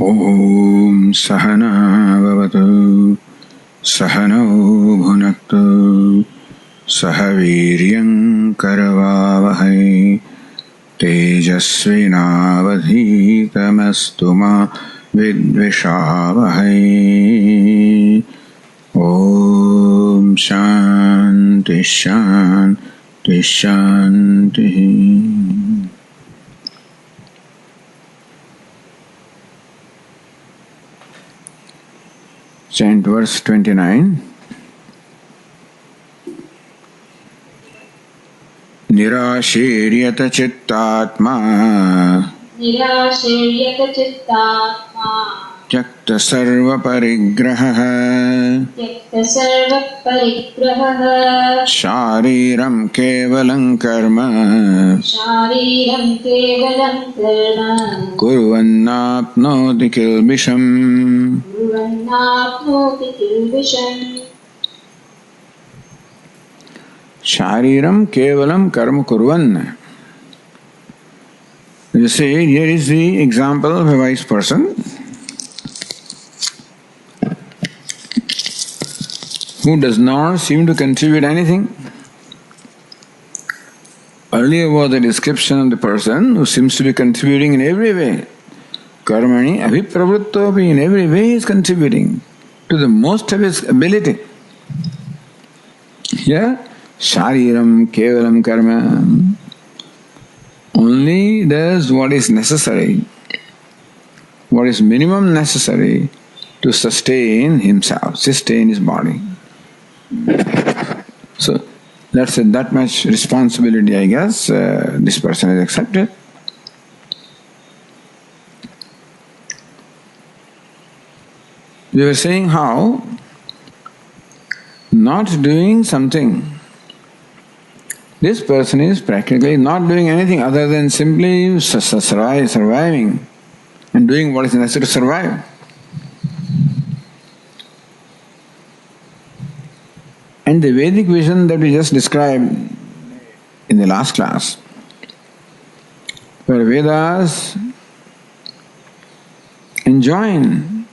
Om Sahana Bhavatu Sahano Bhunaktu Sahaviryam Karavavahai Tejasvinavadhitamastu ma Vidvishavahai. Om Shanti Shanti Shanti. Chant verse 29. Nirashiryata chittatma Tyakta sarva parigraha Shariram kevalam karma Kurvannapnoti kilbisham. Shariram kevalam karma kurvan. You see, here is the example of a wise person who does not seem to contribute anything. Earlier was the description of the person who seems to be contributing in every way. Karmani abhipravrittopi, in every way he is contributing to the most of his ability. Here, shariram kevalam karma, only does what is necessary, what is minimum necessary to sustain himself, sustain his body. So, let's say that much responsibility, I guess, this person has accepted. We were saying how not doing something, this person is practically not doing anything other than simply surviving and doing what is necessary to survive. And the Vedic vision that we just described in the last class, where Vedas enjoin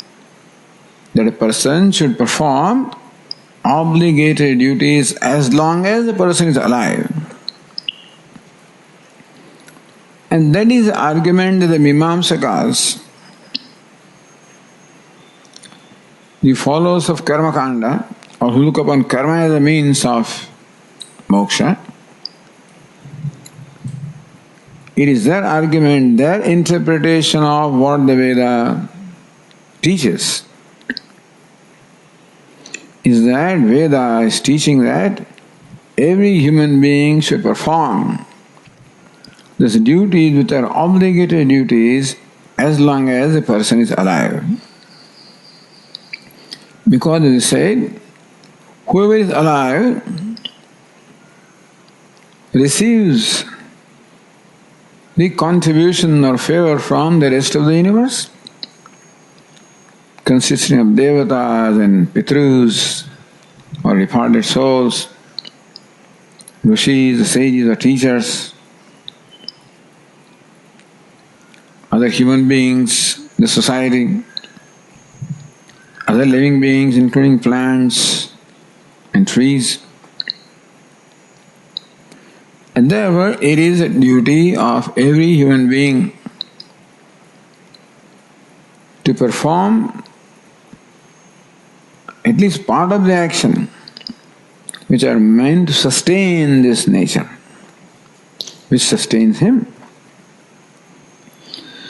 that a person should perform obligatory duties as long as the person is alive. And that is the argument that the Mimamsakas, the followers of Karma Kanda, or who look upon karma as a means of moksha, it is their argument, their interpretation of what the Veda teaches, is that Veda is teaching that every human being should perform these duties which are obligatory duties as long as the person is alive. Because as I said, whoever is alive receives the contribution or favor from the rest of the universe, consisting of devatas and pitrus or departed souls, rishis, the sages or teachers, other human beings, the society, other living beings including plants and trees. And therefore it is a duty of every human being to perform at least part of the action which are meant to sustain this nature, which sustains him.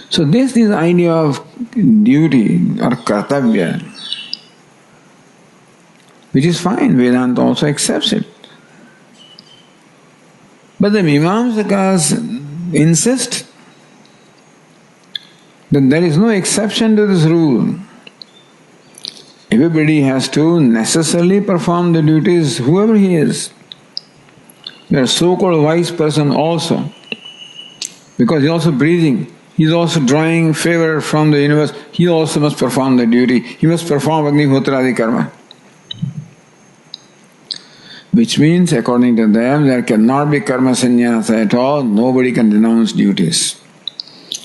So this is the idea of duty or kartavya, which is fine, Vedanta also accepts it. But the Mimamsakas insist that there is no exception to this rule. Everybody has to necessarily perform the duties, whoever he is. A so-called wise person also, because he is also breathing, he is also drawing favor from the universe, he also must perform the duty. He must perform Agnihotradi karma. Which means, according to them, there cannot be karma sannyasa at all, nobody can renounce duties.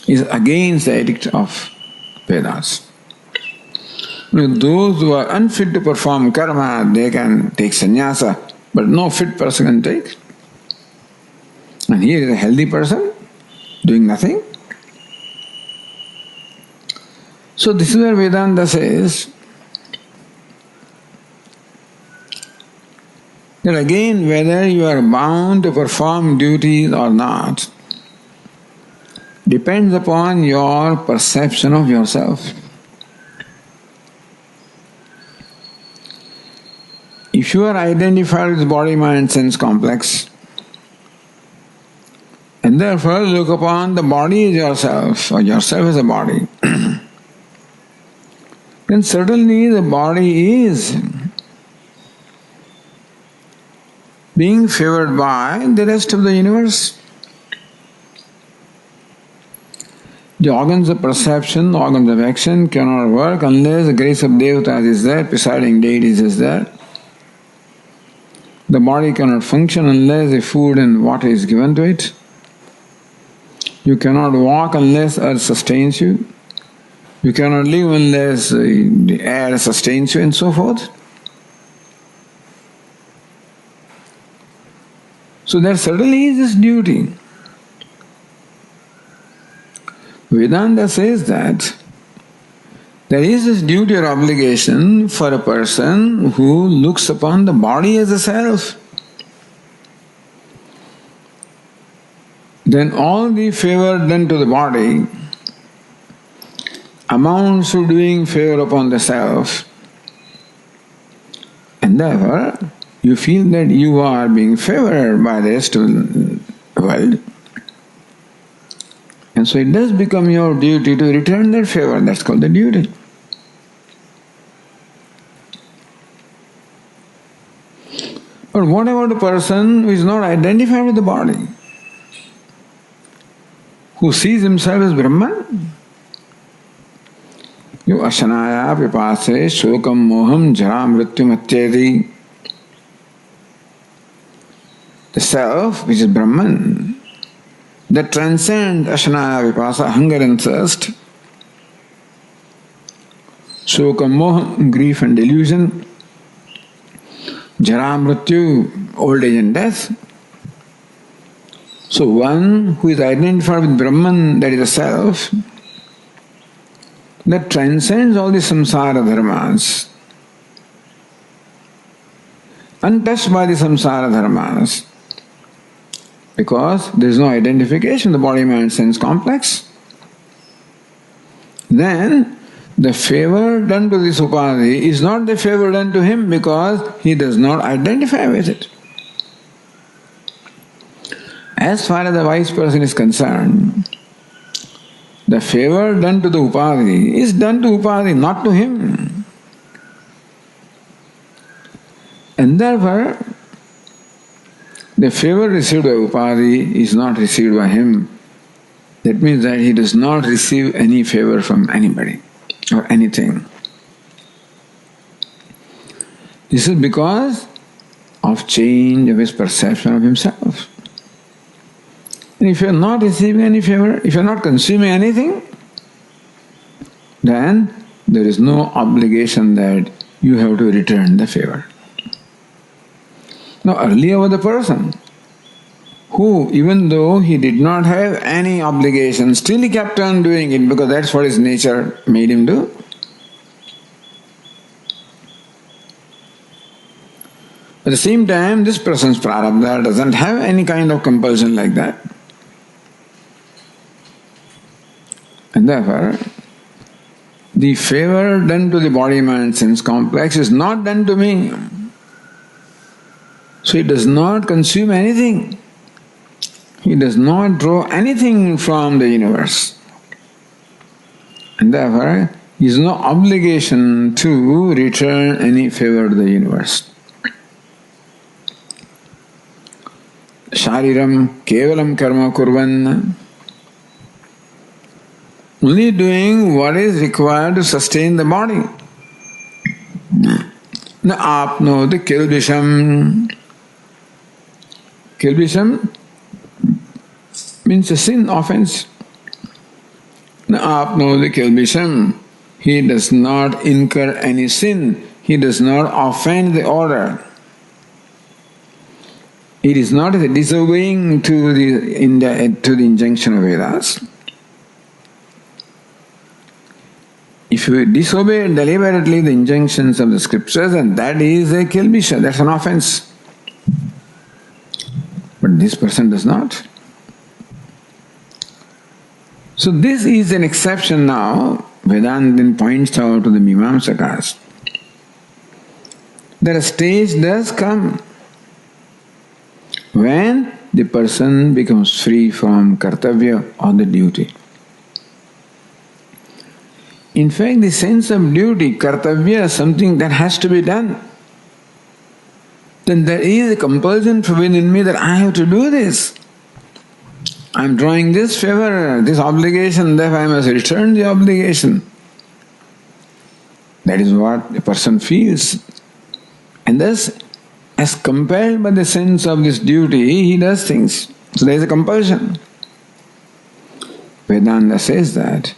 It is against the edict of Vedas. Those who are unfit to perform karma, they can take sannyasa, but no fit person can take. And here is a healthy person doing nothing. So this is where Vedanta says that again, whether you are bound to perform duties or not depends upon your perception of yourself. If you are identified with body, mind, sense complex, and therefore look upon the body as yourself, or yourself as a body, then certainly the body is being favored by the rest of the universe. The organs of perception, the organs of action cannot work unless the grace of devatas is there, presiding deities is there. The body cannot function unless the food and water is given to it. You cannot walk unless earth sustains you. You cannot live unless the air sustains you, and so forth. So there certainly is this duty. Vedanta says that there is this duty or obligation for a person who looks upon the body as a self. Then all the favor done to the body amounts to doing favor upon the self, and therefore you feel that you are being favored by the rest of the world. And so it does become your duty to return that favor. That's called the duty. But what about a person who is not identified with the body? Who sees himself as Brahman? You ashanaya pipase shokam moham jara mrityum atyedi. The self, which is Brahman, that transcends ashanaya vipasa, hunger and thirst, shokam moham, grief and delusion, jara mrityu, old age and death. So one who is identified with Brahman, that is the self, that transcends all the samsara dharmas, untouched by the samsara dharmas, because there is no identification, the body, mind, sense complex. Then the favor done to this upadhi is not the favor done to him because he does not identify with it. As far as the wise person is concerned, the favor done to the upadhi is done to upadhi, not to him. And therefore, the favor received by upadhi is not received by him. That means that he does not receive any favor from anybody or anything. This is because of change of his perception of himself. And if you are not receiving any favor, if you are not consuming anything, then there is no obligation that you have to return the favor. Now earlier was the person who, even though he did not have any obligation, still he kept on doing it because that's what his nature made him do. At the same time, this person's prarabdha doesn't have any kind of compulsion like that. And therefore, the favor done to the body, mind, sense complex is not done to me. So he does not consume anything. He does not draw anything from the universe. And therefore, he has no obligation to return any favor to the universe. Shariram kevalam karma kurvan. Only doing what is required to sustain the body. Na apnoti kilbisham. Kilbisham means a sin, offense. Na apnoti kilbisham he does not incur any sin, he does not offend the order. It is not disobeying to the injunction of Vedas. If you disobey deliberately the injunctions of the scriptures, then that is a kilbisha, that's an offense. But this person does not. So this is an exception now. Vedanta then points out to the Mimamsakas that a stage does come when the person becomes free from kartavya or the duty. In fact, the sense of duty, kartavya, is something that has to be done. Then there is a compulsion within me that I have to do this. I am drawing this favor, this obligation, therefore I must return the obligation. That is what a person feels. And thus, as compelled by the sense of this duty, he does things. So there is a compulsion. Vedanta says that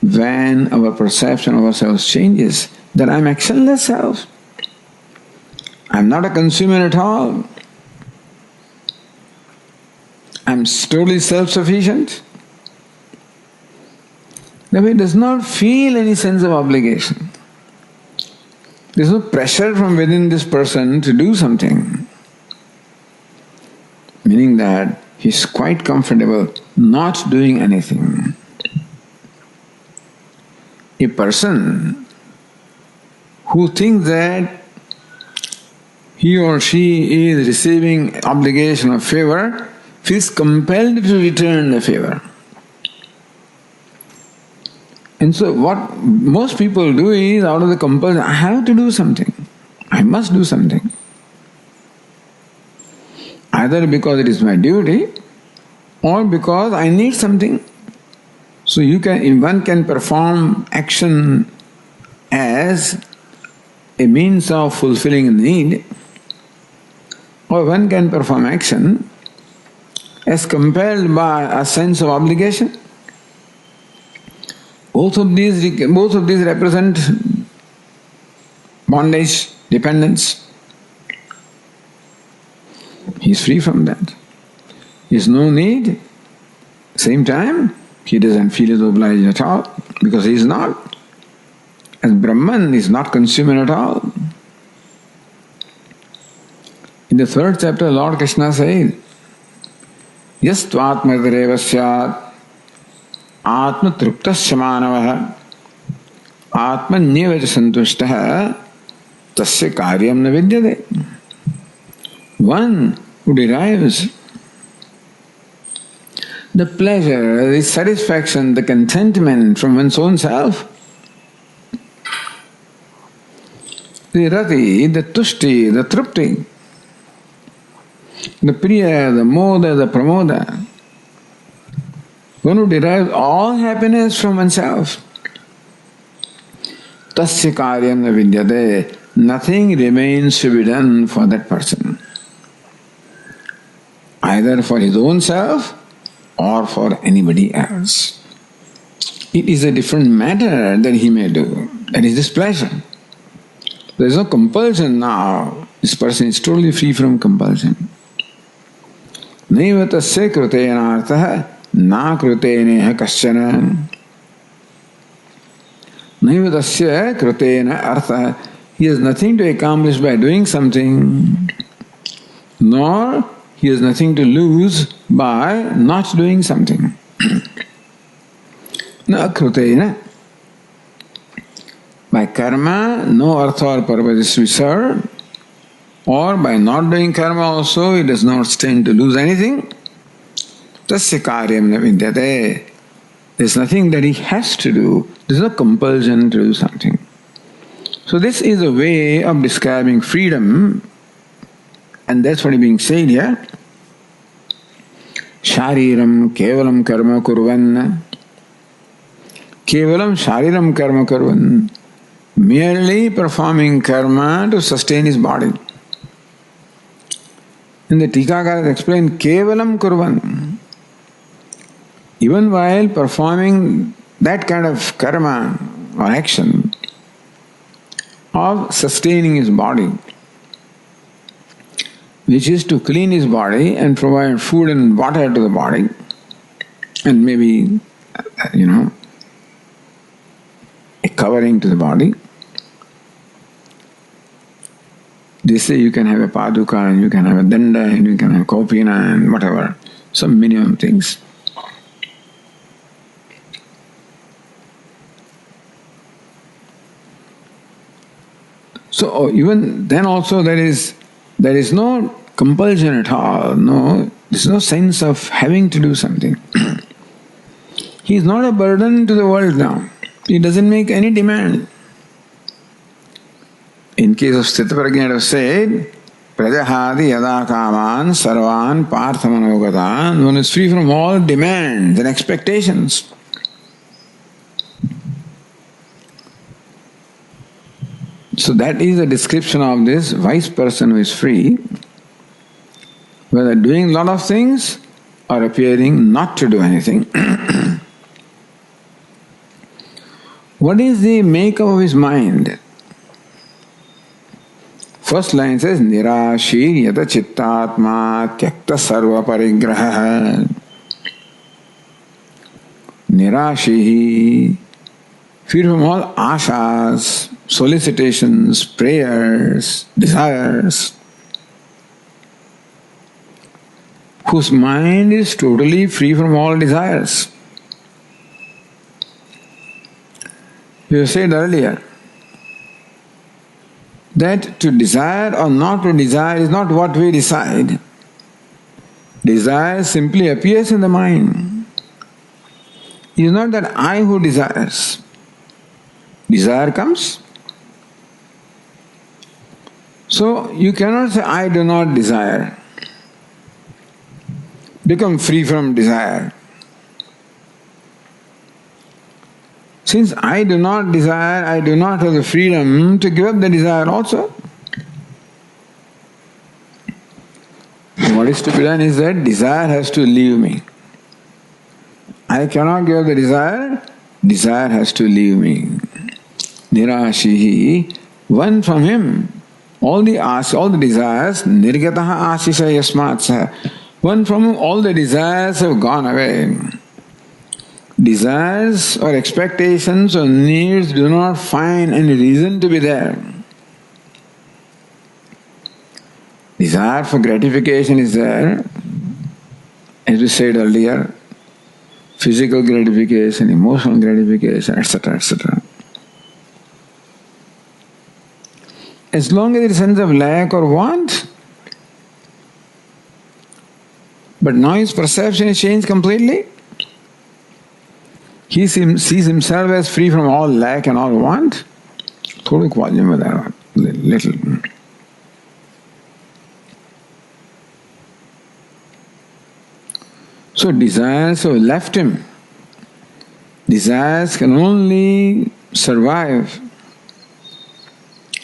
when our perception of ourselves changes, that I am actionless self. I am not a consumer at all. I am totally self-sufficient. Therefore, he does not feel any sense of obligation. There is no pressure from within this person to do something. Meaning that he is quite comfortable not doing anything. A person who thinks that he or she is receiving obligation of favor feels compelled to return the favor. And so what most people do is, out of the compulsion, I have to do something. I must do something. Either because it is my duty or because I need something. So one can perform action as a means of fulfilling a need, or one can perform action as compelled by a sense of obligation. Both of these represent bondage, dependence. He is free from that. He has no need. Same time, he doesn't feel as obliged at all, because he is not. As Brahman, he is not consumer at all. In the 3rd chapter, Lord Krishna says, Yas tvatmartareva syat Atma truptasya manavah Atma nyevaja santushtah tasya karyam na vidyate. One who derives the pleasure, the satisfaction, the contentment from one's own self, the rati, the tushti, the trupti, the priya, the moda, the pramoda, one who derives all happiness from oneself, tasya karyam na vidyate, nothing remains to be done for that person, either for his own self or for anybody else. It is a different matter that he may do. That is displeasure. There is no compulsion now. This person is totally free from compulsion. Naiva tasya krutena artha na kruteneha kaschana. Naiva tasya krutena artha. He has nothing to accomplish by doing something, nor he has nothing to lose by not doing something. Na akrutena. By karma, no artha or purpose is served, or by not doing karma also, he does not stand to lose anything. Tasya karyam na vidyate. There is nothing that he has to do. There is no compulsion to do something. So this is a way of describing freedom, and that's what is being said here. Shariram kevalam karma kurvan. Kevalam shariram karma kurvan. Merely performing karma to sustain his body. And the Tikakara explained, kevalam kurvan. Even while performing that kind of karma, or action of sustaining his body, which is to clean his body and provide food and water to the body, and maybe, a covering to the body. They say you can have a paduka, and you can have a danda, and you can have kopina, and whatever, some minimum things. So even then also there is no compulsion at all. No, there's no sense of having to do something. He is not a burden to the world now. He doesn't make any demand. In case of Sthitaprajna, it was said, Prajahadi yada kaman sarvan parthamanogatan. One is free from all demands and expectations. So that is a description of this wise person who is free, whether doing a lot of things or appearing not to do anything. What is the makeup of his mind? First line says, Nirashi yata chittatma tyakta sarva parigraha. Nirashi, free from all ashas, solicitations, prayers, desires, whose mind is totally free from all desires. We said earlier that to desire or not to desire is not what we decide. Desire simply appears in the mind. It is not that I who desires. Desire comes. So you cannot say, I do not desire. Become free from desire. Since I do not desire, I do not have the freedom to give up the desire also. What is to be done is that desire has to leave me. I cannot give up the desire has to leave me. Nirashihi, one from him. All the desires, nirgataha asisa yasmatsa. One from whom all the desires have gone away. Desires or expectations or needs do not find any reason to be there. Desire for gratification is there, as we said earlier, physical gratification, emotional gratification, etc., etc. As long as there is a sense of lack or want, but now his perception is changed completely. He sees himself as free from all lack and all want. Thodi volume with that, little. So desires have left him. Desires can only survive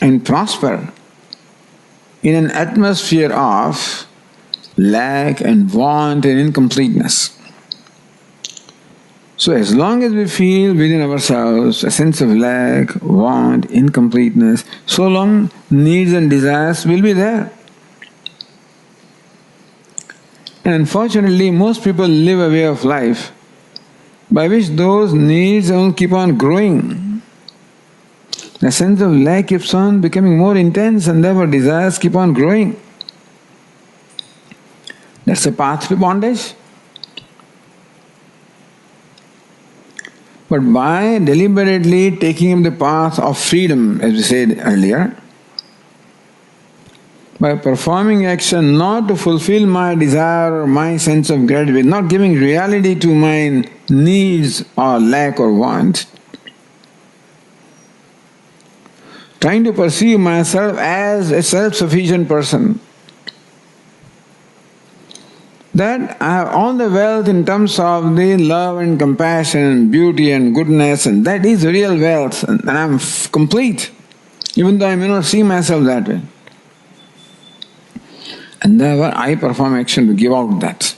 and prosper in an atmosphere of lack and want and incompleteness. So as long as we feel within ourselves a sense of lack, want, incompleteness, so long needs and desires will be there. And unfortunately, most people live a way of life by which those needs keep on growing. The sense of lack keeps on becoming more intense, and therefore desires keep on growing. That's a path to bondage. But by deliberately taking up the path of freedom, as we said earlier, by performing action not to fulfill my desire or my sense of gratitude, not giving reality to my needs or lack or want, trying to perceive myself as a self-sufficient person, that I have all the wealth in terms of the love and compassion and beauty and goodness, and that is real wealth, and I am complete, even though I may not see myself that way. And therefore I perform action to give out that.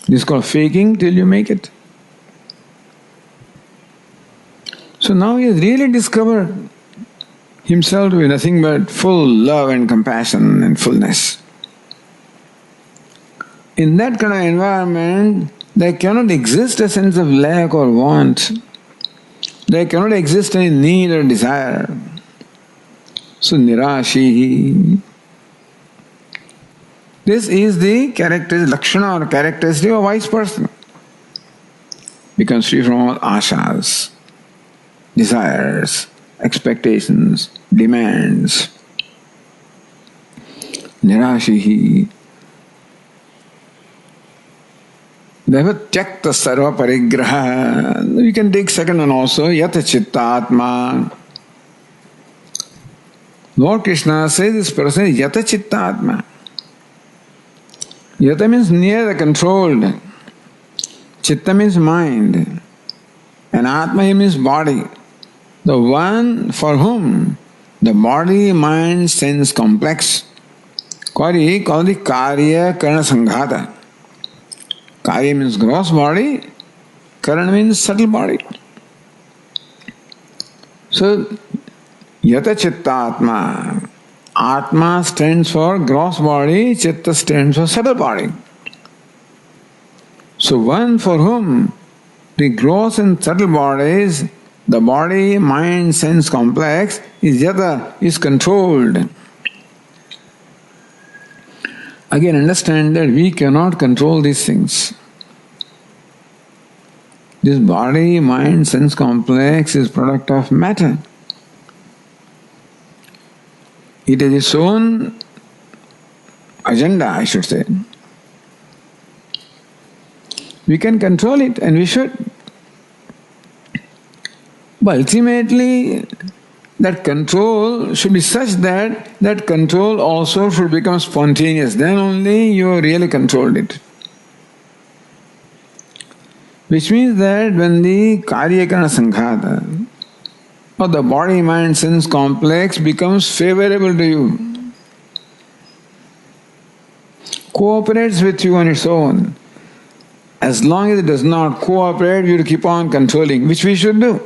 This is called faking till you make it. So now he has really discovered himself to be nothing but full love and compassion and fullness. In that kind of environment, there cannot exist a sense of lack or want. There cannot exist any need or desire. So nirashihi. This is the lakshana or characteristic of a wise person. Becomes free from all ashas, desires, expectations, demands. Nirashihi. Therefore, tyakta sarva parigraha. We can take second one also. Yata chittatma. Lord Krishna says this person is yata chittatma. Yata means near the controlled. Chitta means mind. And atma means body. The one for whom the body, mind, sense complex called the karya karana sanghata. Karya means gross body, karana means subtle body. So, yata chitta atma. Atma stands for gross body, chitta stands for subtle body. So one for whom the gross and subtle bodies, the body, mind, sense complex is yata, is controlled. Again, understand that we cannot control these things. This body, mind, sense complex is product of matter. It has its own agenda, I should say. We can control it, and we should. But ultimately, that control should be such that that control also should become spontaneous. Then only you have really controlled it. Which means that when the karya karana sanghata or the body mind sense complex becomes favorable to you, cooperates with you on its own, as long as it does not cooperate, you keep on controlling, which we should do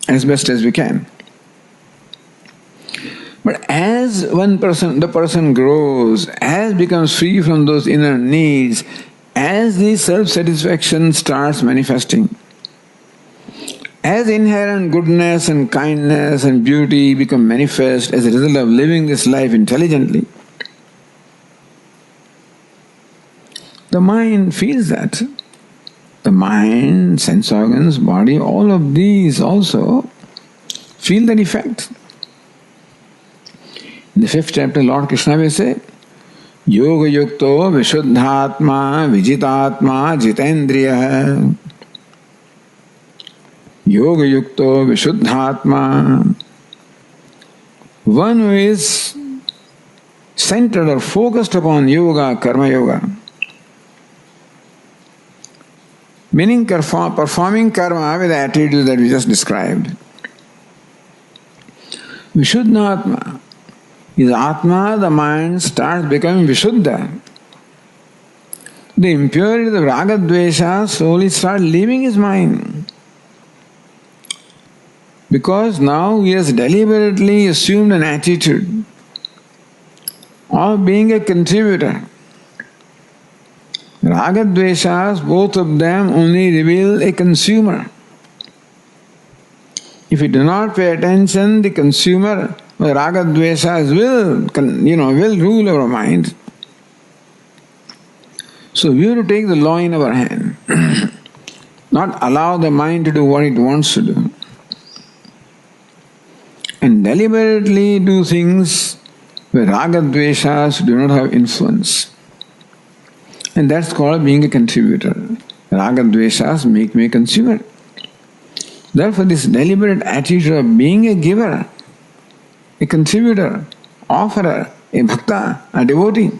as best as we can. But as the person grows, as becomes free from those inner needs, as the self-satisfaction starts manifesting, as inherent goodness and kindness and beauty become manifest as a result of living this life intelligently, the mind feels that. The mind, sense organs, body, all of these also feel that effect. In the 5th chapter, Lord Krishna will say, Yoga yukto vishuddhatma vijitatma jitendriya. Yoga yukto vishuddhatma. One who is centered or focused upon yoga, karma yoga, meaning performing karma with the attitude that we just described. Vishuddhatma is Atma, the mind starts becoming Vishuddha. The impurities of raga dvesha slowly start leaving his mind. Because now he has deliberately assumed an attitude of being a contributor. Raga dveshas, both of them only reveal a consumer. If you do not pay attention, the consumer, the raga dveshas will rule our mind. So we have to take the law in our hand, not allow the mind to do what it wants to do, and deliberately do things where raga dveshas do not have influence. And that's called being a contributor. Raga dveshas make me a consumer. Therefore, this deliberate attitude of being a giver, a contributor, offerer, a bhakta, a devotee,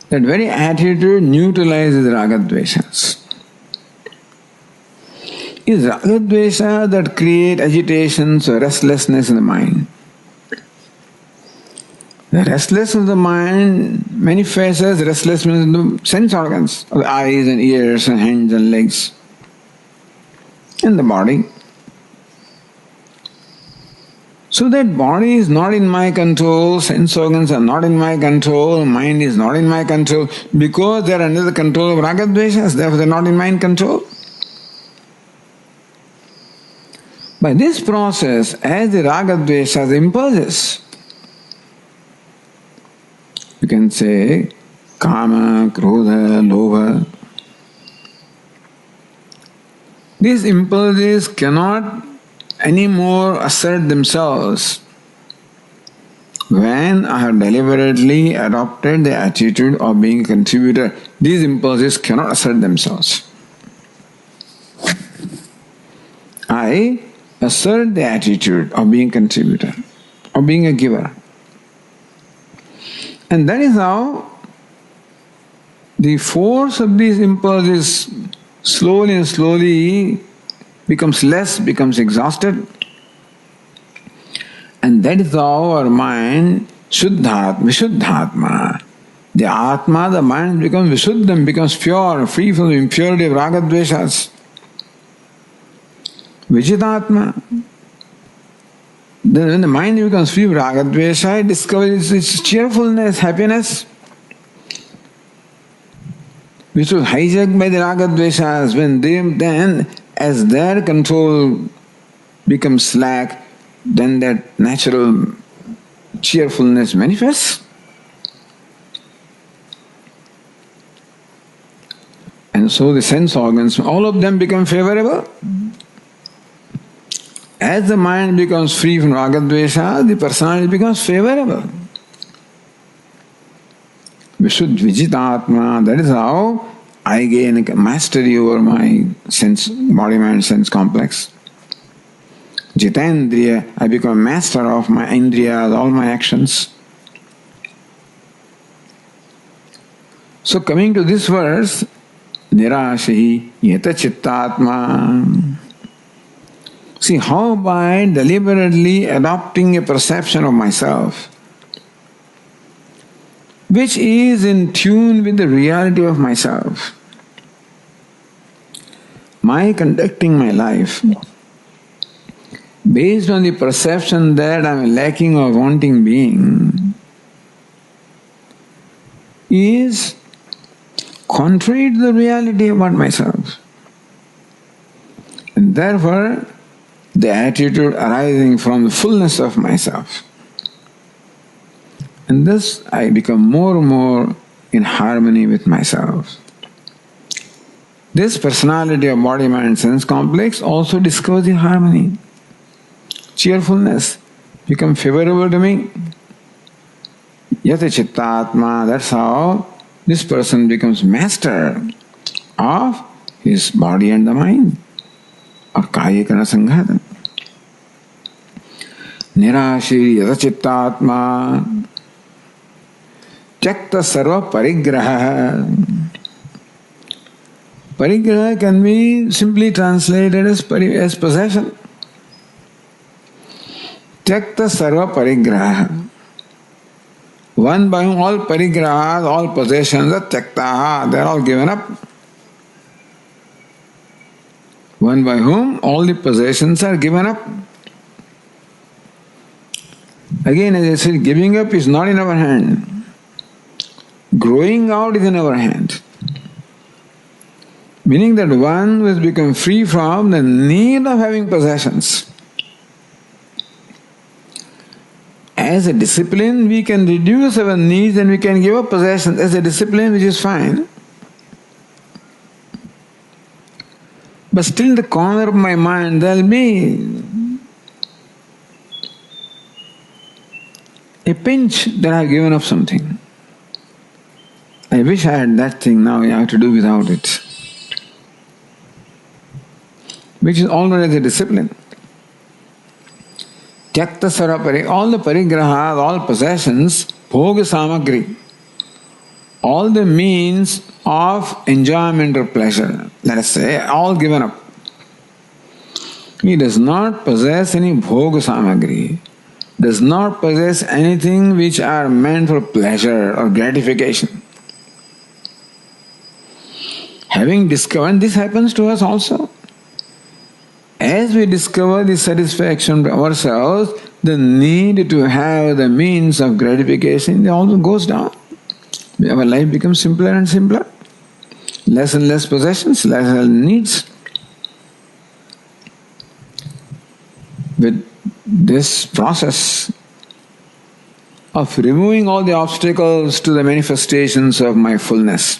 that very attitude neutralizes raga dveshas. It is raga dvesha that create agitations or restlessness in the mind. The restlessness of the mind manifests as restlessness in the sense organs, of the eyes and ears and hands and legs, and the body. So that body is not in my control, sense organs are not in my control, mind is not in my control, because they are under the control of raga dveshas, therefore they are not in my control. By this process, as the raga dveshas impulses, you can say kama, krodha, lobha, these impulses cannot anymore assert themselves when I have deliberately adopted the attitude of being a contributor. These impulses cannot assert themselves. I assert the attitude of being a contributor, of being a giver. And that is how the force of these impulses slowly and slowly becomes less, becomes exhausted. And that is how our mind, Shuddhatma, Vishuddhatma, the Atma, the mind becomes Vishuddham, becomes pure, free from the impurity of raga dveshas. Vijitatma, then when the mind becomes free of raga dvesha, it discovers its cheerfulness, happiness, which was hijacked by the raga dveshas. When they then, as their control becomes slack, then that natural cheerfulness manifests. And so the sense organs, all of them become favorable. As the mind becomes free from raga dvesha, the personality becomes favorable. Vijitatma, that is how I gain mastery over my sense, body, mind, sense complex. Jitendriya, I become master of my indriyas, all my actions. So coming to this verse, nirashihi yeta chittatma. See how by deliberately adopting a perception of myself, which is in tune with the reality of myself, my conducting my life based on the perception that I am lacking or wanting being is contrary to the reality about myself. And therefore, the attitude arising from the fullness of myself. And thus I become more and more in harmony with myself. This personality of body, mind, sense complex also discovers the harmony. Cheerfulness become favorable to me. Yata chittatma, that's how this person becomes master of his body and the mind. Or kaya kana sanghata. Nirashiri yata chittatma Tyakta sarva parigraha. Parigraha can be simply translated as possession. Tyakta sarva parigraha. One by whom all parigrahas, all possessions are tyaktaha, they are all given up. One by whom all the possessions are given up. Again, as I said, giving up is not in our hand. Growing out is in our hand. Meaning that one who has become free from the need of having possessions. As a discipline, we can reduce our needs and we can give up possessions as a discipline, which is fine. But still, in the corner of my mind, there will be a pinch that I have given up something. I wish I had that thing, now I have to do without it. Which is already a discipline. Tyakta sarva all the parigrahas, all possessions, bhoga samagri, all the means of enjoyment or pleasure, let us say, all given up. He does not possess any bhoga samagri. does not possess anything which are meant for pleasure or gratification. Having discovered, this happens to us also. As we discover the satisfaction of ourselves, the need to have the means of gratification also goes down. Our life becomes simpler and simpler. Less and less possessions, less and less needs. With this process of removing all the obstacles to the manifestations of my fullness,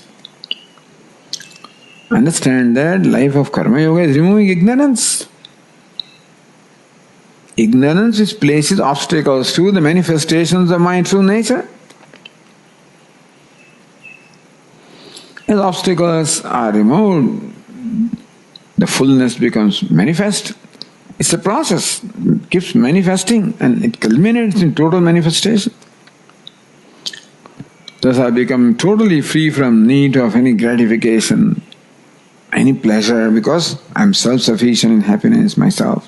understand that life of Karma Yoga is removing ignorance. Ignorance which places obstacles to the manifestations of my true nature. As obstacles are removed, the fullness becomes manifest. It's a process, it keeps manifesting and it culminates in total manifestation. Thus I become totally free from need of any gratification, any pleasure, because I'm self-sufficient in happiness myself.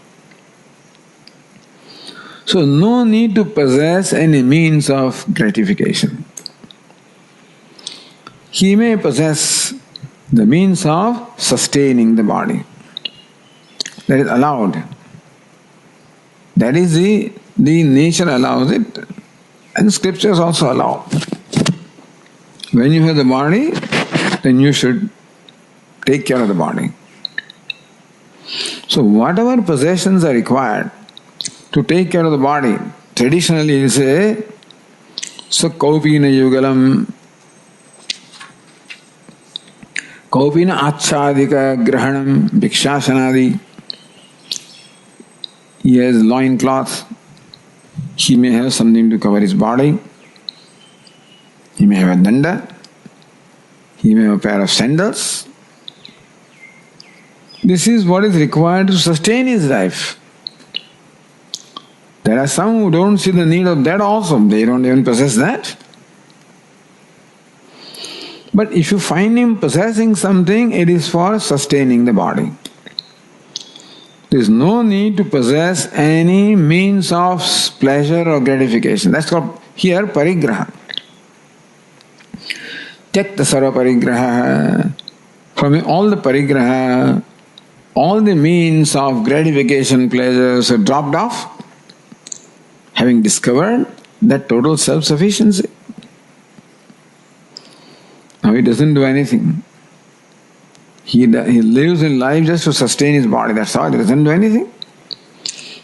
So no need to possess any means of gratification. He may possess the means of sustaining the body. That is allowed. That is the nature allows it, and scriptures also allow. When you have the body, then you should take care of the body. So whatever possessions are required to take care of the body, traditionally you say, Kaupina Yugalam, Kaupina Achadika Grahanam, Bhikshasanadi. He has loincloth. He may have something to cover his body. He may have a danda. He may have a pair of sandals. This is what is required to sustain his life. There are some who don't see the need of that also. They don't even possess that. But if you find him possessing something, it is for sustaining the body. There is no need to possess any means of pleasure or gratification. That's called here parigraha. Tyakta sarva parigraha. From all the parigraha, all the means of gratification, pleasures are dropped off, having discovered that total self-sufficiency. Now he doesn't do anything. He lives in life just to sustain his body, that's all. He doesn't do anything.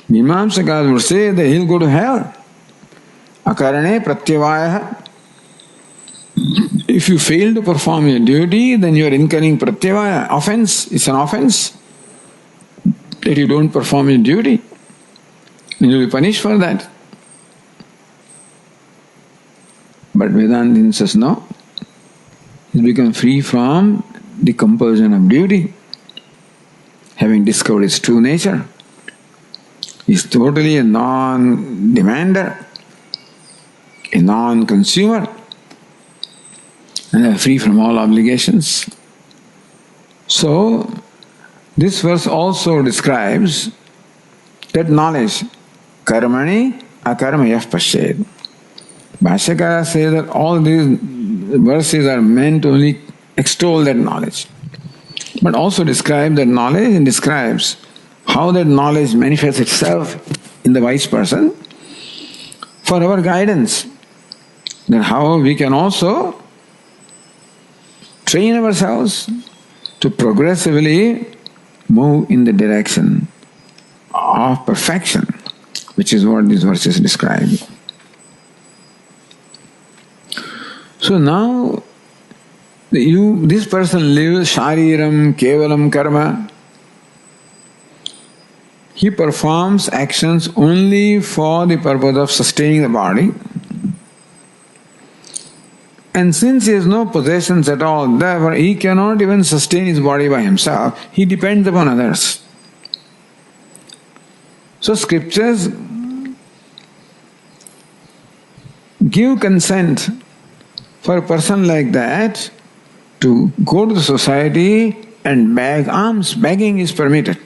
Mimamsakas would say that he'll go to hell. Akarane pratyavaya. If you fail to perform your duty, then you are incurring pratyavaya, offense. It's an offense that you don't perform your duty. And you'll be punished for that. But Vedanta says no. He's become free from the compulsion of duty, having discovered his true nature. He's totally a non-demander, a non-consumer, and free from all obligations. So, this verse also describes that knowledge, karmani akarmayah pashed. Bhashyakara says that all these verses are meant to only extol that knowledge, but also describe that knowledge and describes how that knowledge manifests itself in the wise person for our guidance. Then how we can also train ourselves to progressively move in the direction of perfection, which is what these verses describe. So now, this person lives shariram kevalam karma. He performs actions only for the purpose of sustaining the body. And since he has no possessions at all, therefore he cannot even sustain his body by himself. He depends upon others. So scriptures give consent for a person like that to go to the society and beg alms. Begging is permitted.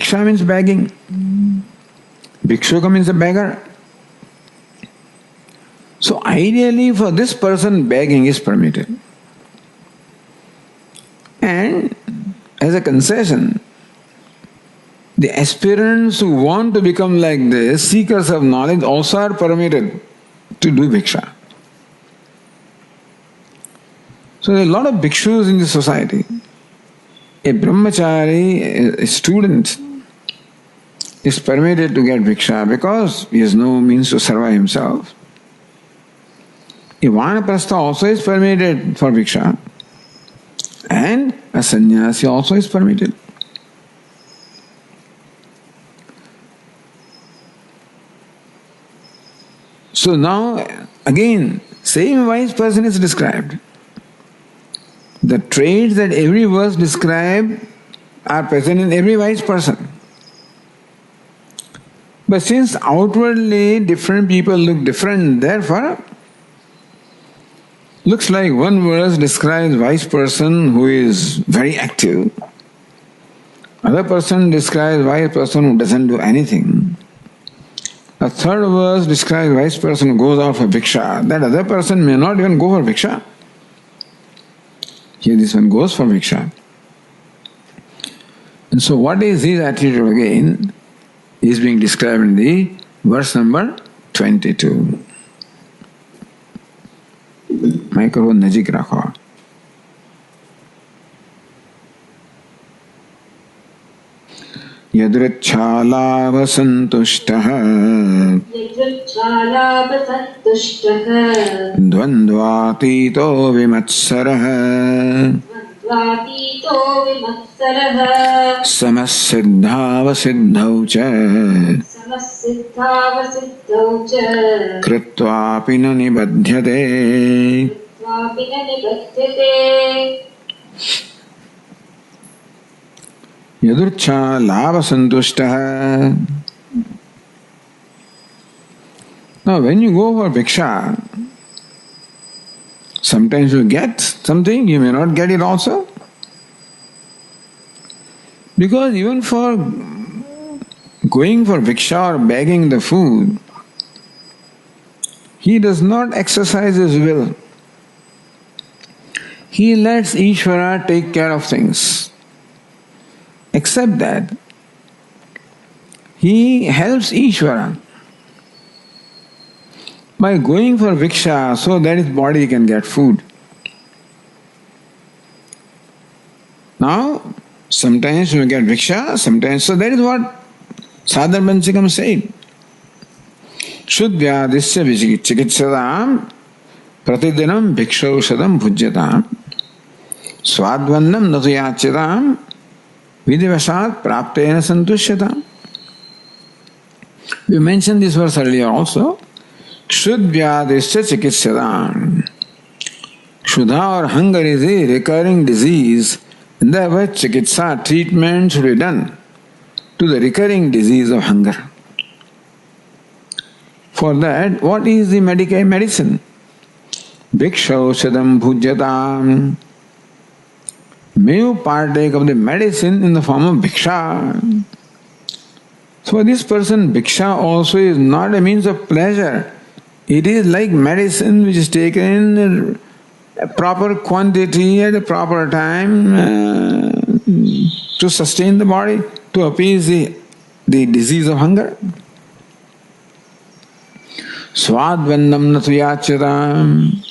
bhiksha means begging. Bhikshuka means a beggar. So ideally for this person begging is permitted. And as a concession, the aspirants who want to become like this, seekers of knowledge, also are permitted to do bhiksha. So there are a lot of bhikshus in the society. A brahmachari, a student, is permitted to get bhiksha because he has no means to survive himself. A vanaprastha also is permitted for bhiksha, and a sannyasi also is permitted. So now, again, same wise person is described. The traits that every verse describes are present in every wise person. But since outwardly different people look different, therefore, looks like one verse describes wise person who is very active. Other person describes wise person who doesn't do anything. A third verse describes wise person who goes out for bhiksha. That other person may not even go for bhiksha. Here this one goes for bhiksha. And so what is his attitude again is being described in the verse number 22. Microphone nazik rakho. Yadrichalavasantushtah Dvandvatito vimatsarah Samassiddhavasiddhau cha Kritvapi na nibadhyate Yadurcha lava santushtah. Now when you go for bhiksha, sometimes you get something, you may not get it also. Because even for going for bhiksha or begging the food, he does not exercise his will. He lets Ishvara take care of things. Except that he helps Ishvara by going for bhiksha so that his body can get food. Now, sometimes you get bhiksha, sometimes, so that is what Sadhar Panchakam said. Shuddhyadisya chikitsadam pratidinam bhikshausadam bhujyatam swadvannam natuyachyatam vidivasat praptena santusyatam. We mentioned this verse earlier also. Kshuddhyadisya chikitsadam. Kshuddha or hunger is a recurring disease, and therefore chikitsa, treatment should be done to the recurring disease of hunger. For that, what is the medicine? Bhikshausadam bhujyatam. May you partake of the medicine in the form of bhiksha. So for this person, bhiksha also is not a means of pleasure. It is like medicine which is taken in a proper quantity at a proper time to sustain the body, to appease the disease of hunger. Swadvannam natuyachyatam.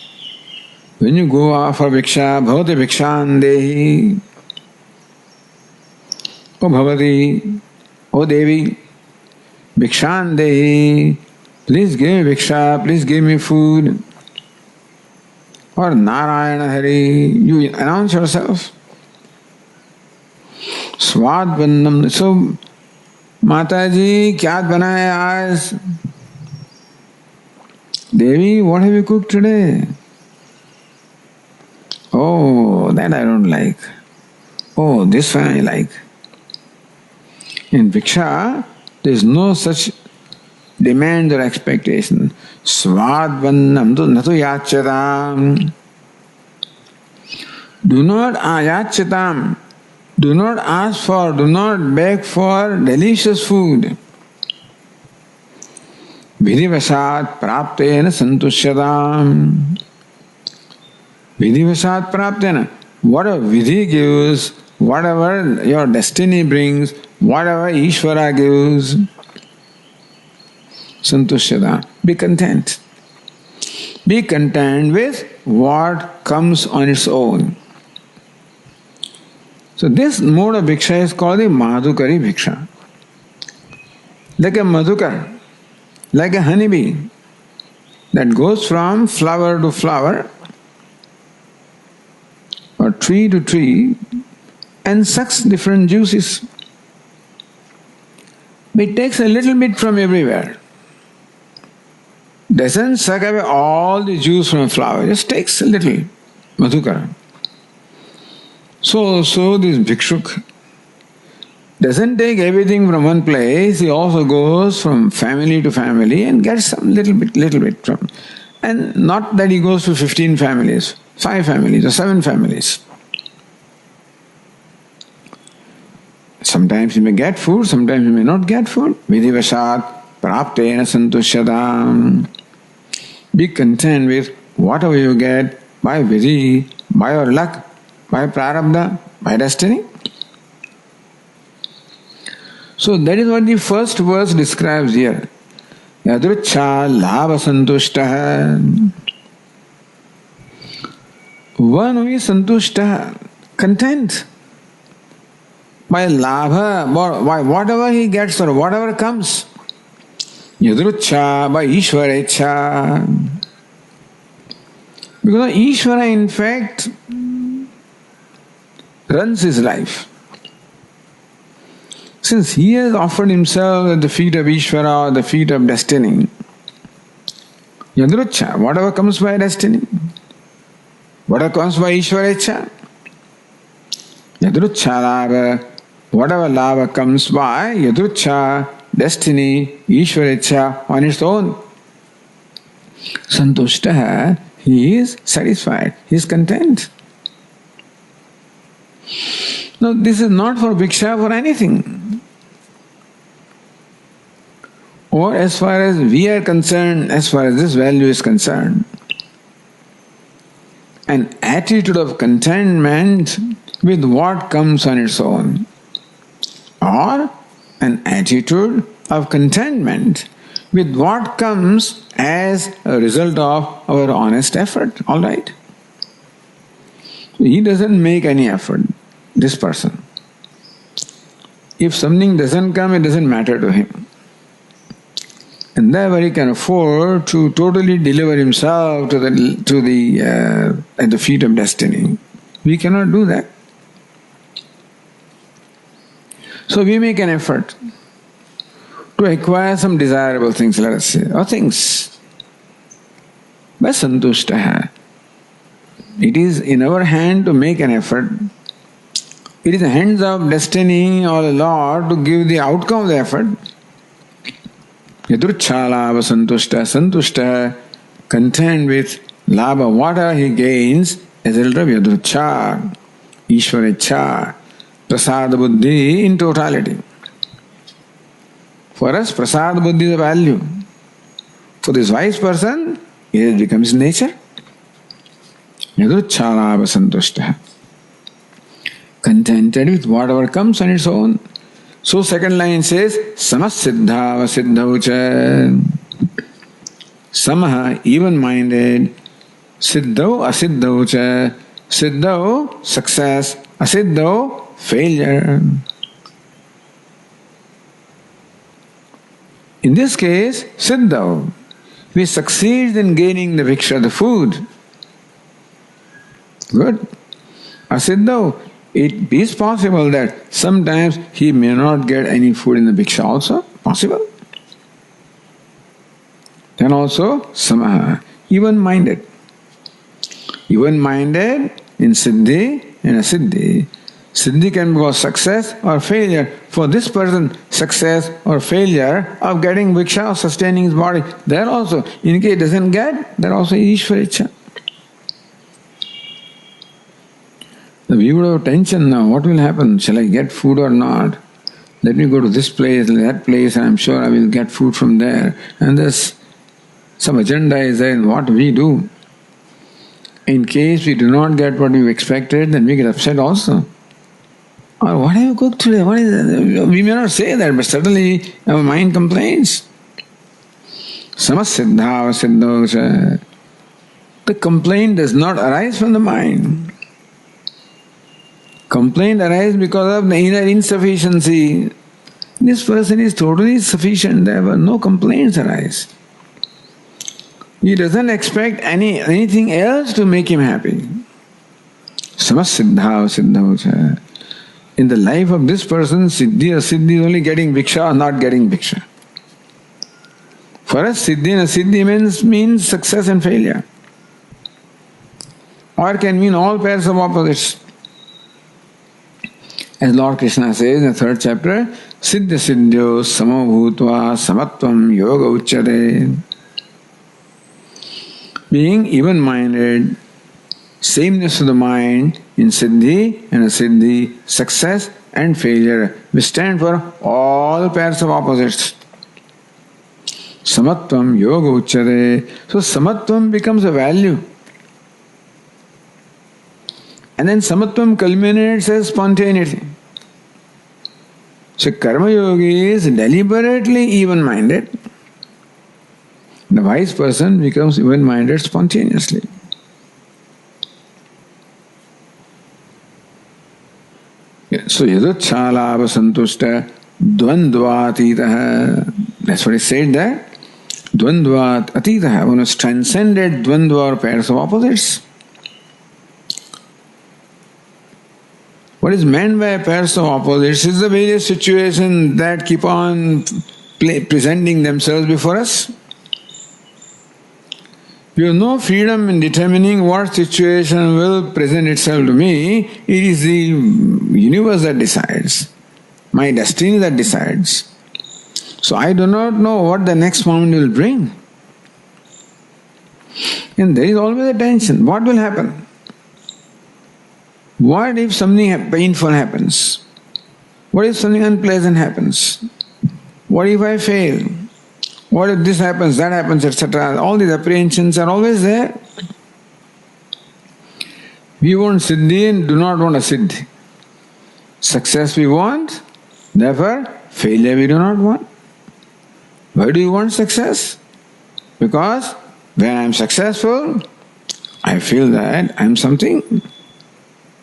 When you go out for bhiksha, bhavati bhikshan dehi. O bhavati, O devi, bhikshan dehi. Please give me bhiksha, please give me food. Or Narayana Hari, you announce yourself. Swadvannam. So, Mataji, kya bana hai aaj? Devi, what have you cooked today? Oh, that I don't like. Oh, this one I like. In bhiksha, there is no such demand or expectation. Swadvannam natu yachatam. Do not ayachatam. Do not ask for, do not beg for delicious food. Vidivasat praptena santushyadam. Vidivasat praptena. Whatever Vidhi gives, whatever your destiny brings, whatever Ishvara gives, santushyadam. Be content. Be content with what comes on its own. So this mode of bhiksha is called the madhukari bhiksha. Like a madhukar, like a honeybee that goes from flower to flower or tree to tree and sucks different juices. It takes a little bit from everywhere. Doesn't suck away all the juice from a flower, just takes a little madhukara. So this bhikshuk doesn't take everything from one place, he also goes from family to family and gets some little bit from. And not that he goes to 15 families, 5 families or 7 families. Sometimes he may get food, sometimes he may not get food. Vidivasat praptena santushyadam. Be content with whatever you get by vidhi, by your luck, by prarabdha, by destiny. So that is what the first verse describes here. Yadrucha labha santushtaha. One who is santushtaha, content by labha, by whatever he gets or whatever comes. Yadrucha, by Ishvarecha. Because Ishvara in fact runs his life. Since he has offered himself at the feet of Ishvara or the feet of destiny, Yadrucha, whatever comes by destiny, whatever comes by Ishvarecha, Yadrucha labha, whatever labha comes by Yadrucha, destiny, Ishvarecha on its own, Santushtaha, he is satisfied, he is content. Now this is not for bhiksha for anything. Or as far as we are concerned, as far as this value is concerned, an attitude of contentment with what comes on its own, or an attitude of contentment with what comes as a result of our honest effort. All right? He doesn't make any effort, this person. If something doesn't come, it doesn't matter to him. And therefore he can afford to totally deliver himself at the feet of destiny. We cannot do that. So we make an effort to acquire some desirable things, let us say, or things. But santushtaha. It is in our hand to make an effort. It is the hands of destiny or the Lord to give the outcome of the effort. Yadrucha labha santushta, santushta, content with labha, whatever he gains as a result of yadrucha, ishvarecha, prasada buddhi in totality. For us, prasada buddhi is a value. For this wise person, it becomes nature. Yadrucha labha santushta, contented with whatever comes on its own. So second line says, samasiddha vasiddhaucha. Samaha, even-minded, siddhau asiddhaucha. Siddhau, success, asiddhau, failure. In this case, siddhau, we succeed in gaining the bhiksha, the food. Good. Asiddhau, it is possible that sometimes he may not get any food in the bhiksha also. Possible. Then also, samaha, even-minded. Even-minded in siddhi and asiddhi. Siddhi can be success or failure. For this person, success or failure of getting bhiksha or sustaining his body. There also, in case he doesn't get, there also is Ishvarecha. We would have tension now. What will happen? Shall I get food or not? Let me go to this place, that place, and I'm sure I will get food from there. And there's some agenda is there in what we do. In case we do not get what we expected, then we get upset also. Or what have you cooked today? What is it? We may not say that, but suddenly our mind complains. Samasiddha siddha. The complaint does not arise from the mind. Complaint arises because of the inner insufficiency. This person is totally sufficient, therefore no complaints arise. He doesn't expect anything else to make him happy. Samasiddha siddha. In the life of this person, siddhi or siddhi is only getting bhiksha or not getting bhiksha. For us, siddhi and asiddhi means success and failure. Or can mean all pairs of opposites. As Lord Krishna says in the 3rd chapter, Siddha siddhyo samo bhutva samatvam yoga uchyate. Being even-minded, sameness of the mind in siddhi and asiddhi, success and failure, we stand for all pairs of opposites. Samatvam yoga uchyate. So samatvam becomes a value. And then samatvam culminates as spontaneity. So karma yogi is deliberately even-minded. The wise person becomes even-minded spontaneously. So yadutchalava santushta dvandvatitaha. That's what he said there. Dvandvat atitaha. One has transcended dvandva or pairs of opposites. What is meant by pairs of opposites is the various situations that keep on presenting themselves before us. We have no freedom in determining what situation will present itself to me. It is the universe that decides, my destiny that decides. So I do not know what the next moment will bring. And there is always a tension. What will happen? What if something painful happens? What if something unpleasant happens? What if I fail? What if this happens, that happens, etc.? All these apprehensions are always there. We want siddhi and do not want a siddhi. Success we want, therefore failure we do not want. Why do you want success? Because when I am successful, I feel that I am something.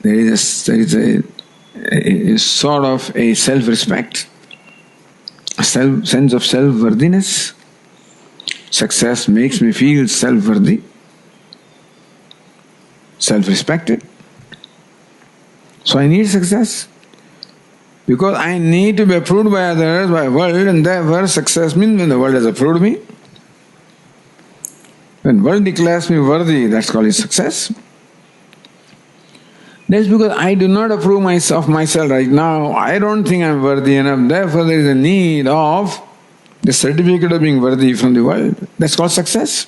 There is a sort of a self-respect, a sense of self-worthiness. Success makes me feel self-worthy, self-respected. So I need success. Because I need to be approved by others, by the world, and therefore success means when the world has approved me. When the world declares me worthy, that's called success. That's because I do not approve of myself right now. I don't think I am worthy enough. Therefore, there is a need of the certificate of being worthy from the world. That's called success.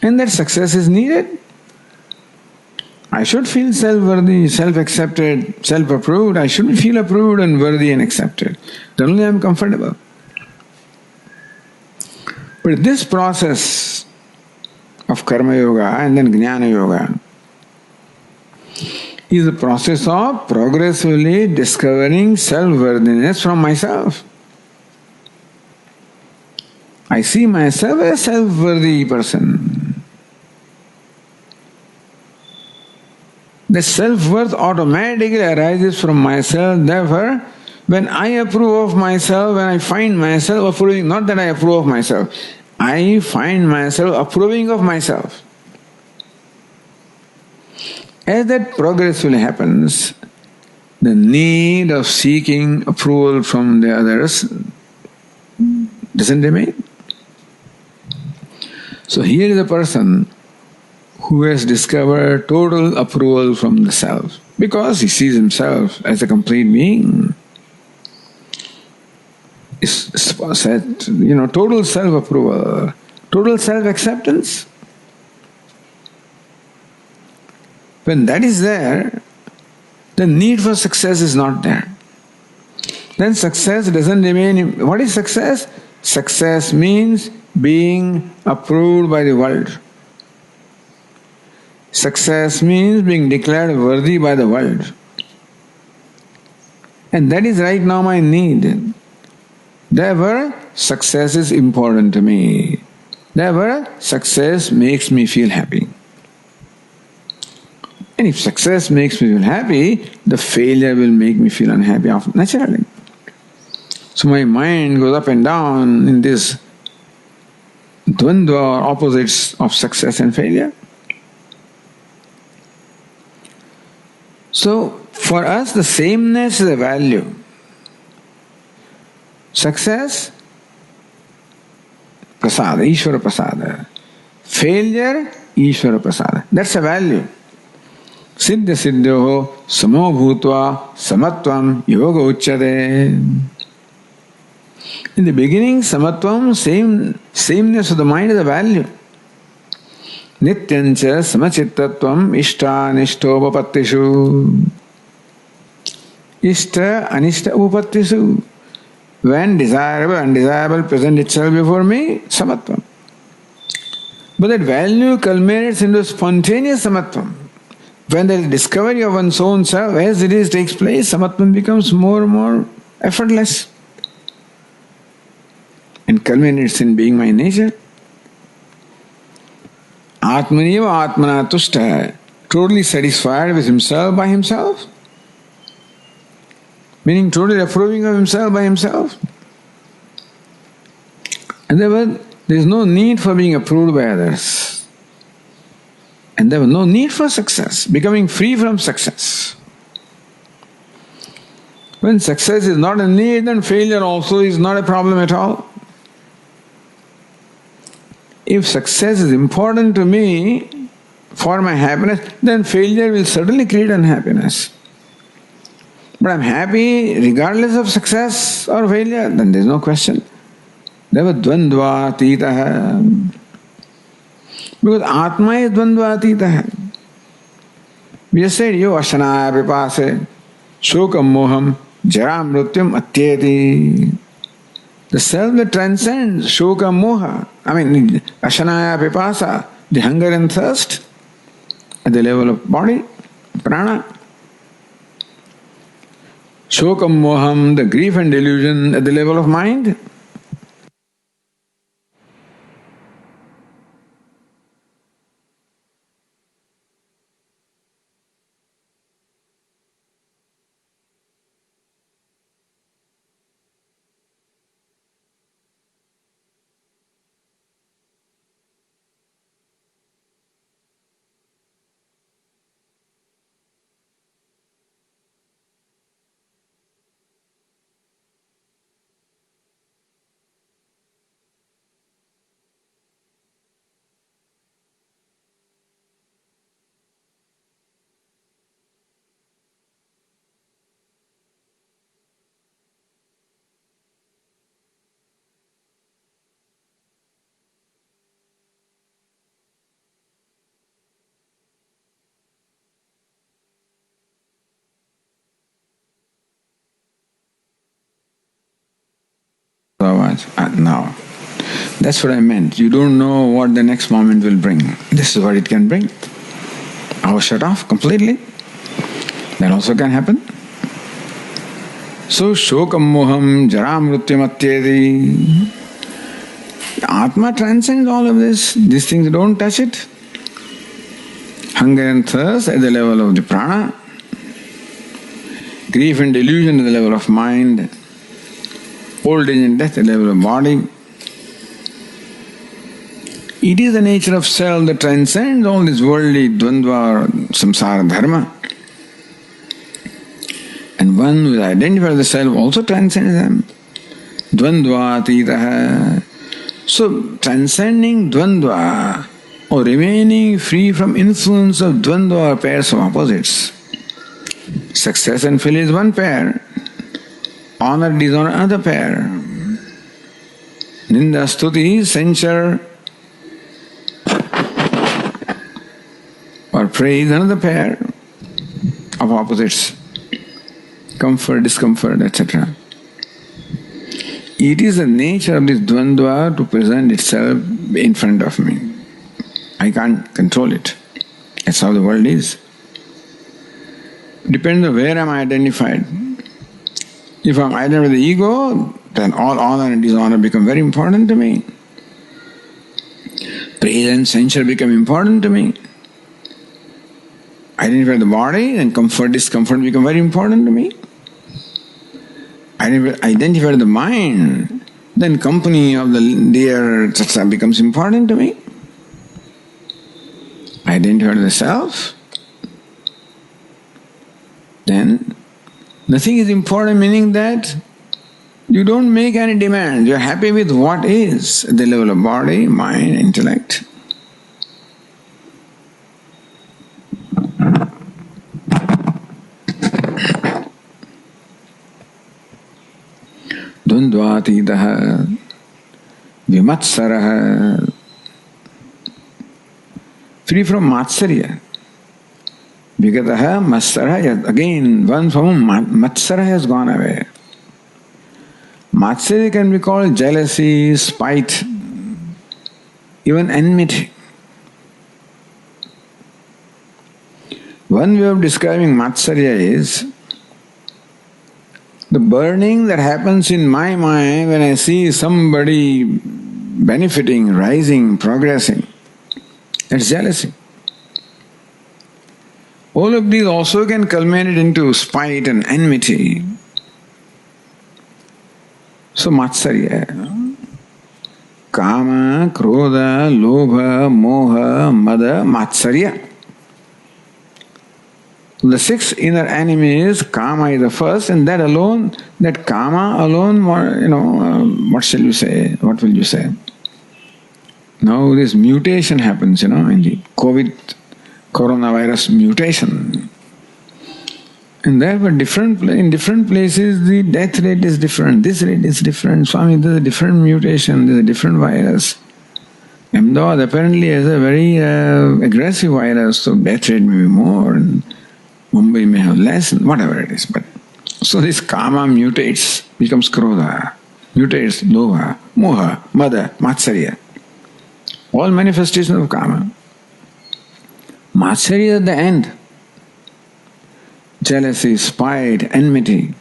And that success is needed. I should feel self-worthy, self-accepted, self-approved. I shouldn't feel approved and worthy and accepted. Then only I am comfortable. But this process of karma yoga and then jnana yoga is a process of progressively discovering self-worthiness from myself. I see myself as a self-worthy person. The self-worth automatically arises from myself. Therefore, when I approve of myself, when I find myself approving, not that I approve of myself, I find myself approving of myself. As that progressively happens, the need of seeking approval from the others doesn't remain. So here is a person who has discovered total approval from the self, because he sees himself as a complete being. It's said, total self-approval, total self-acceptance. When that is there, the need for success is not there. Then success doesn't remain. What is success? Success means being approved by the world. Success means being declared worthy by the world. And that is right now my need. Therefore, success is important to me. Therefore, success makes me feel happy. And if success makes me feel happy, the failure will make me feel unhappy naturally. So my mind goes up and down in this dvandva, opposites of success and failure. So for us the sameness is a value. Success, prasada, Ishvara prasada. Failure, Ishvara prasada. That's a value. Siddha siddhyoho samo bhutva samatvam yoga uchyate. In the beginning, samatvam, sameness of the mind is a value. Nityancha samachittatvam ishta anishto upapattishu. Ishta anishta upapattishu. When desirable, undesirable present itself before me, samatvam. But that value culminates into spontaneous samatvam. When there is discovery of one's own self, as it is takes place, samatvam becomes more and more effortless. And culminates in being my nature. Atmaniva atmana tushta, totally satisfied with himself by himself. Meaning totally approving of himself by himself. And there is no need for being approved by others. And there was no need for success, becoming free from success. When success is not a need, then failure also is not a problem at all. If success is important to me for my happiness, then failure will certainly create unhappiness. But I'm happy regardless of success or failure, then there's no question. Deva dvandva atitaha. Because Atma is dvandva atitaha. We just said, yo ashanaya vipase, shokam moham, jara mrityam atyeti. The self that transcends shoka moha, ashanaya pipasa, the hunger and thirst at the level of body, prana. Shokam moham, the grief and delusion at the level of mind. Now, that's what I meant. You don't know what the next moment will bring. This is what it can bring. I was shut off completely. That also can happen. So, shokam moham jara mrityam atyeti. Atma transcends all of this. These things don't touch it. Hunger and thirst at the level of the prana. Grief and delusion at the level of mind. Old age and death at the level of body. It is the nature of self that transcends all this worldly dvandva or samsara dharma. And one who is identified with the self also transcends them. Dvandva atitaha. So transcending dvandva or remaining free from influence of dvandva or pairs of opposites. Success and failure is one pair. Honor, dishonor, another pair. Ninda, stuti, censure, or praise, another pair of opposites. Comfort, discomfort, etc. It is the nature of this dvandva to present itself in front of me. I can't control it. That's how the world is. Depends on where I'm identified. If I'm identified with the ego, then all honor and dishonor become very important to me. Praise and censure become important to me. Identify the body, then comfort, discomfort become very important to me. Identify the mind, then company of the dear, etc. becomes important to me. Identify the self, then nothing is important, meaning that you don't make any demands. You're happy with what is at the level of body, mind, intellect. Dvandvatitaha vimatsaraha. Free from matsarya. Vigataha matsara. Again, one from matsara has gone away. Matsarya can be called jealousy, spite, even enmity. One way of describing matsarya is the burning that happens in my mind when I see somebody benefiting, rising, progressing. That's jealousy. All of these also can culminate into spite and enmity. So matsarya. Kama, krodha, lobha, moha, mada, matsarya. The 6 inner enemies, kama is the first, and that alone, that kama alone, what shall you say? What will you say? Now this mutation happens, in the coronavirus mutation. And therefore in different places the death rate is different, this rate is different. Swami, there's a different mutation, there's a different virus. Ahmedabad apparently has a very aggressive virus, so death rate may be more, and Mumbai may have less, and whatever it is. But so this kama mutates, becomes krodha, mutates lobha, moha, mada, matsarya. All manifestations of kama. Matsarya at the end. Jealousy, spite, enmity.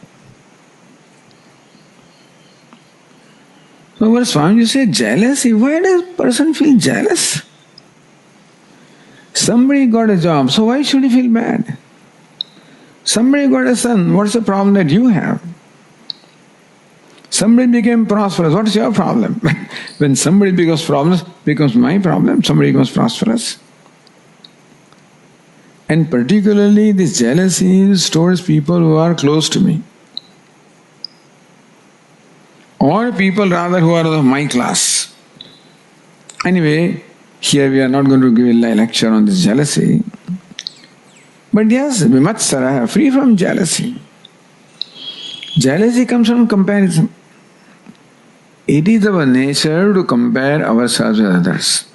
So when Swamiji said jealousy, why does a person feel jealous? Somebody got a job, so why should he feel bad? Somebody got a son, what's the problem that you have? Somebody became prosperous, what's your problem? When somebody becomes my problem, somebody becomes prosperous. And particularly this jealousy is towards people who are close to me. Or people rather who are of my class. Anyway, here we are not going to give a lecture on this jealousy. But yes, vimatsara, free from jealousy. Jealousy comes from comparison. It is our nature to compare ourselves with others.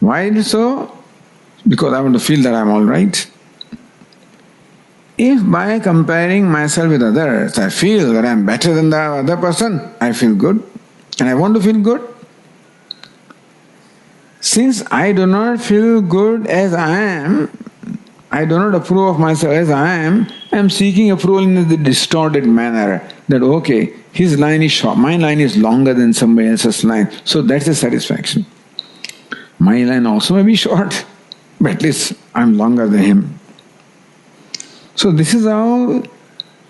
Why is it so? Because I want to feel that I am all right. If by comparing myself with others, I feel that I am better than the other person, I feel good, and I want to feel good. Since I do not feel good as I am, I do not approve of myself as I am seeking approval in the distorted manner that okay, his line is short, my line is longer than somebody else's line, so that's a satisfaction. My line also may be short, but at least I'm longer than him. So this is how,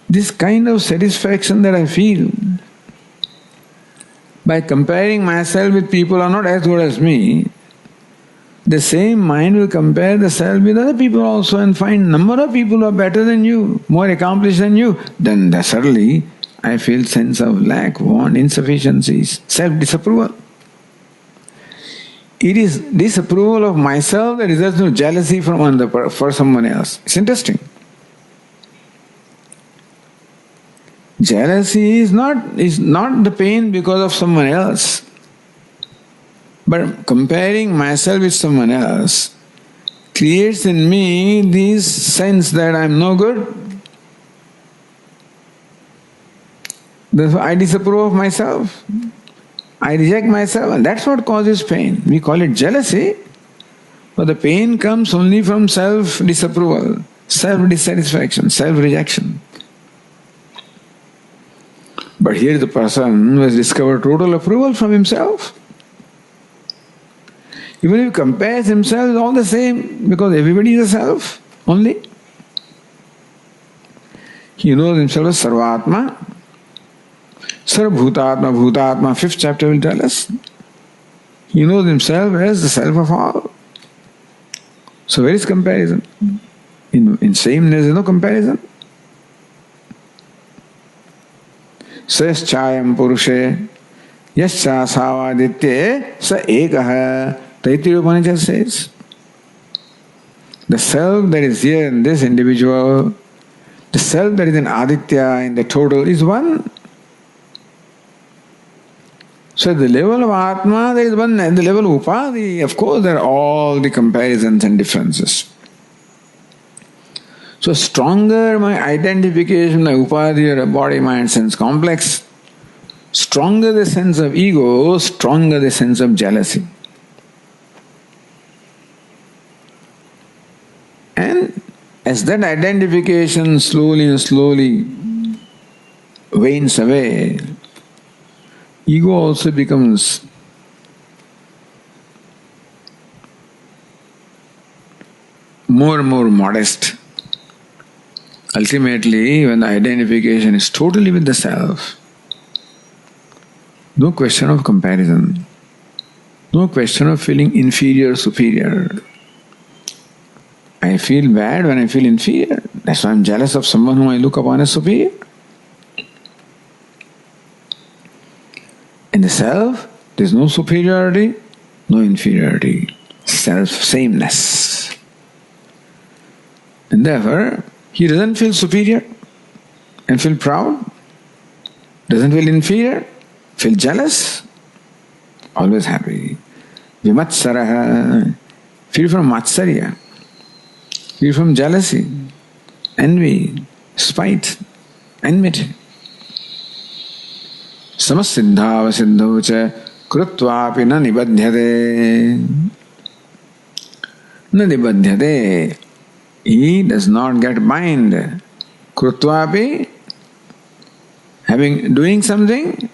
this kind of satisfaction that I feel by comparing myself with people who are not as good as me, the same mind will compare the self with other people also and find number of people who are better than you, more accomplished than you. Then suddenly I feel sense of lack, want, insufficiencies, self-disapproval. It is disapproval of myself that results in jealousy for someone else. It's interesting. Jealousy is not the pain because of someone else. But comparing myself with someone else creates in me this sense that I am no good. Therefore, I disapprove of myself. I reject myself, and that's what causes pain. We call it jealousy, but the pain comes only from self-disapproval, self-dissatisfaction, self-rejection. But here is the person who has discovered total approval from himself. Even if he compares himself, it's all the same, because everybody is a self only. He knows himself as Sarvatma, Sarvbhutatma, Bhutatma, 5th chapter will tell us. He knows himself as the self of all. So where is comparison? In sameness there is no comparison. Sayaschayam Purushe Yascha Savaditye Sa Ekaha. Taittiriya Upanishad says, the self that is here in this individual, the self that is in Aditya, in the total, is one. So at the level of Atma, there is one. At the level of Upadi, of course, there are all the comparisons and differences. So stronger my identification, my Upadi or a body, mind, sense complex, stronger the sense of ego, stronger the sense of jealousy. And as that identification slowly and slowly wanes away, ego also becomes more and more modest. Ultimately, when the identification is totally with the self, no question of comparison, no question of feeling inferior, superior. I feel bad when I feel inferior. That's why I'm jealous of someone whom I look upon as superior. In the self, there is no superiority, no inferiority. Self-sameness. And therefore, he doesn't feel superior and feel proud, doesn't feel inferior, feel jealous, always happy. Vimatsaraha, free from matsarya, free from jealousy, envy, spite, enmity. Samasiddhava siddhocha krutvapi na nibadhyate. Na nibadhyate. He does not get bind. Krutvapi, doing something.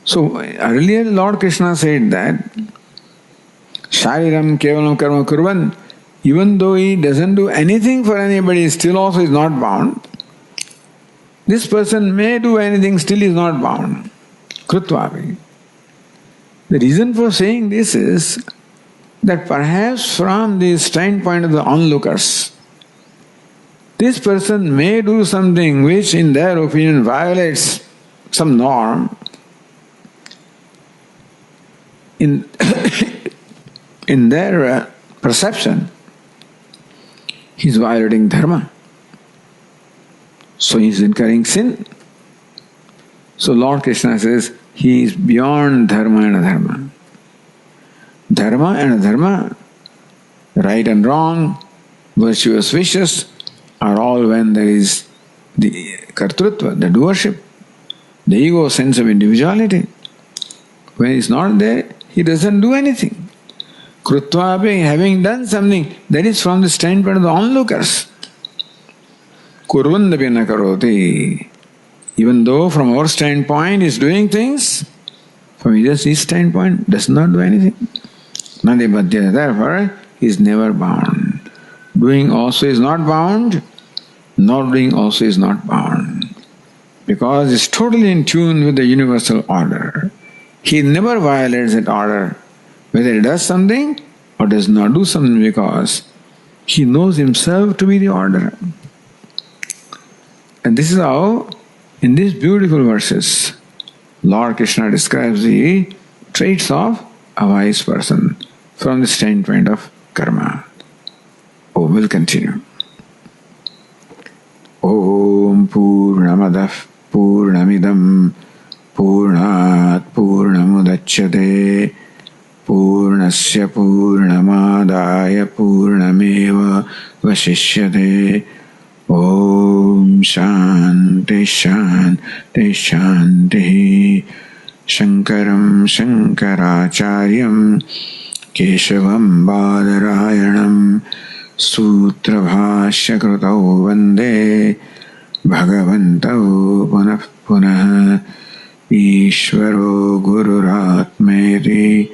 So earlier Lord Krishna said that Shariram kevalam karma kurvan, even though he doesn't do anything for anybody, still also is not bound. This person may do anything, still is not bound. Krutvapi. The reason for saying this is that perhaps from the standpoint of the onlookers, this person may do something which in their opinion violates some norm. In their perception, he is violating dharma. So he is incurring sin. So Lord Krishna says he is beyond dharma and adharma. Dharma and adharma, right and wrong, virtuous, vicious, are all when there is the kartrutva, the doership, the ego sense of individuality. When he is not there, he doesn't do anything. Krutvapi, having done something, that is from the standpoint of the onlookers. Kurvandapi na karoti. Even though from our standpoint he is doing things, from his standpoint does not do anything. Nadibhadya, therefore, he is never bound. Doing also is not bound, not doing also is not bound. Because he is totally in tune with the universal order. He never violates that order, whether he does something or does not do something, because he knows himself to be the order. And this is how, in these beautiful verses, Lord Krishna describes the traits of a wise person from the standpoint of karma. Oh, we'll continue. Om Purnamadah Purnamidam Purnat Purnamudachyate पूर्णस्य पूर्णमादाय पूर्णमेवावशिष्यते। ॐ शान्ति शान्ति शान्तिः। शङ्करं शङ्कराचार्यं केशवं बादरायणं सूत्रभाष्यकृतौ वन्दे भगवन्तौ पुनः पुनः। ईश्वरो गुरुरात्मेति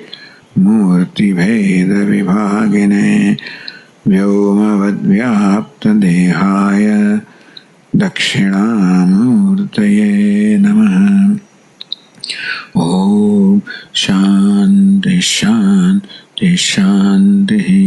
मूर्तिभेदविभागिने व्योमवद्व्याप्तदेहाय दक्षिणामूर्तये नमः। ॐ शान्ति शान्ति शान्तिः।